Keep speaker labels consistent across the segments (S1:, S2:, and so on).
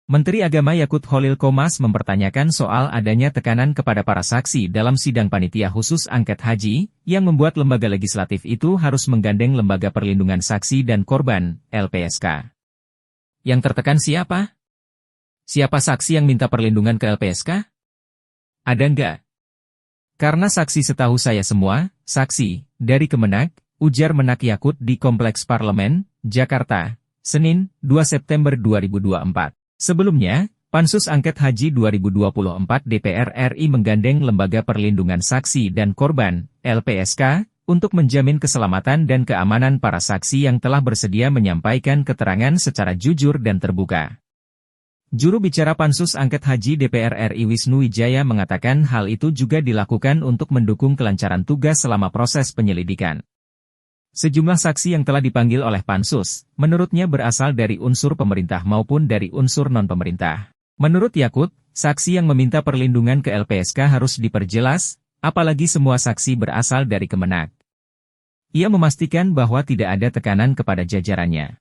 S1: Menteri Agama Yakut Khalil Qomas mempertanyakan soal adanya tekanan kepada para saksi dalam sidang panitia khusus angket haji, yang membuat lembaga legislatif itu harus menggandeng Lembaga Perlindungan Saksi dan Korban, LPSK. Yang tertekan siapa? Siapa saksi yang minta perlindungan ke LPSK? Ada nggak? Karena saksi setahu saya semua, saksi, dari Kemenak, ujar Menak Yakut di Kompleks Parlemen, Jakarta, Senin, 2 September 2024. Sebelumnya, Pansus Angket Haji 2024 DPR RI menggandeng Lembaga Perlindungan Saksi dan Korban, LPSK, untuk menjamin keselamatan dan keamanan para saksi yang telah bersedia menyampaikan keterangan secara jujur dan terbuka. Juru bicara Pansus Angket Haji DPR RI Wisnu Wijaya mengatakan hal itu juga dilakukan untuk mendukung kelancaran tugas selama proses penyelidikan. Sejumlah saksi yang telah dipanggil oleh Pansus, menurutnya berasal dari unsur pemerintah maupun dari unsur non-pemerintah. Menurut Yakut, saksi yang meminta perlindungan ke LPSK harus diperjelas, apalagi semua saksi berasal dari Kemenak. Ia memastikan bahwa tidak ada tekanan kepada jajarannya.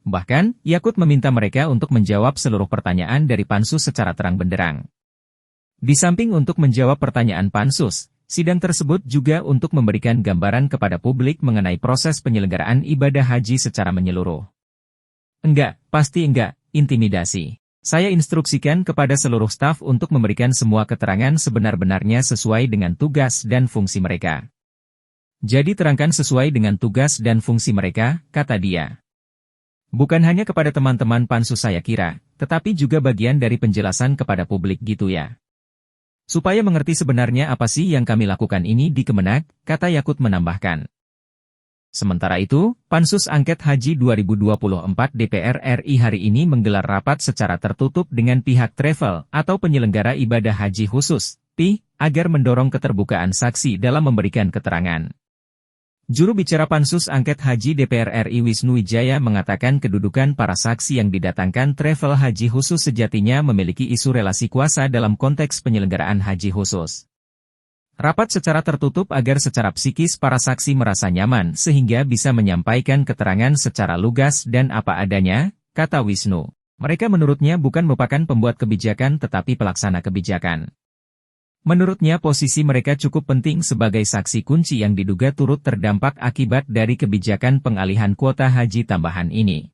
S1: Bahkan, Yakut meminta mereka untuk menjawab seluruh pertanyaan dari Pansus secara terang benderang. Di samping untuk menjawab pertanyaan Pansus, sidang tersebut juga untuk memberikan gambaran kepada publik mengenai proses penyelenggaraan ibadah haji secara menyeluruh. Enggak, pasti enggak, intimidasi. Saya instruksikan kepada seluruh staf untuk memberikan semua keterangan sebenar-benarnya sesuai dengan tugas dan fungsi mereka. Jadi terangkan sesuai dengan tugas dan fungsi mereka, kata dia. Bukan hanya kepada teman-teman Pansus saya kira, tetapi juga bagian dari penjelasan kepada publik gitu ya. Supaya mengerti sebenarnya apa sih yang kami lakukan ini di Kemenak, kata Yakut menambahkan. Sementara itu, Pansus Angket Haji 2024 DPR RI hari ini menggelar rapat secara tertutup dengan pihak travel atau penyelenggara ibadah haji khusus, PI, agar mendorong keterbukaan saksi dalam memberikan keterangan. Juru bicara Pansus Angket Haji DPR RI Wisnu Wijaya mengatakan kedudukan para saksi yang didatangkan travel haji khusus sejatinya memiliki isu relasi kuasa dalam konteks penyelenggaraan haji khusus. Rapat secara tertutup agar secara psikis para saksi merasa nyaman sehingga bisa menyampaikan keterangan secara lugas dan apa adanya, kata Wisnu. Mereka menurutnya bukan merupakan pembuat kebijakan tetapi pelaksana kebijakan. Menurutnya posisi mereka cukup penting sebagai saksi kunci yang diduga turut terdampak akibat dari kebijakan pengalihan kuota haji tambahan ini.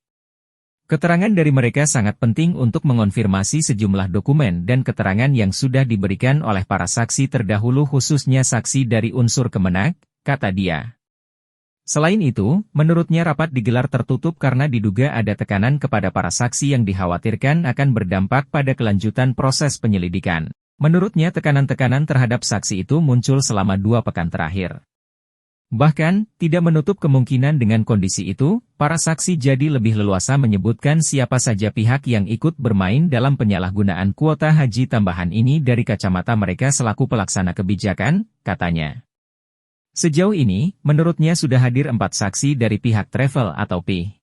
S1: Keterangan dari mereka sangat penting untuk mengonfirmasi sejumlah dokumen dan keterangan yang sudah diberikan oleh para saksi terdahulu khususnya saksi dari unsur Kemenak, kata dia. Selain itu, menurutnya rapat digelar tertutup karena diduga ada tekanan kepada para saksi yang dikhawatirkan akan berdampak pada kelanjutan proses penyelidikan. Menurutnya tekanan-tekanan terhadap saksi itu muncul selama 2 pekan terakhir. Bahkan, tidak menutup kemungkinan dengan kondisi itu, para saksi jadi lebih leluasa menyebutkan siapa saja pihak yang ikut bermain dalam penyalahgunaan kuota haji tambahan ini dari kacamata mereka selaku pelaksana kebijakan, katanya. Sejauh ini, menurutnya sudah hadir 4 saksi dari pihak travel atau PI.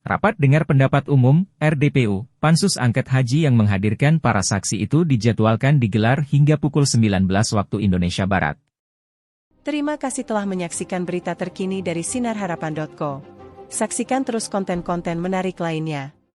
S1: Rapat dengar pendapat umum, RDPU, Pansus Angket Haji yang menghadirkan para saksi itu dijadwalkan digelar hingga pukul 19 waktu Indonesia Barat.
S2: Terima kasih telah menyaksikan berita terkini dari sinarharapan.co. Saksikan terus konten-konten menarik lainnya.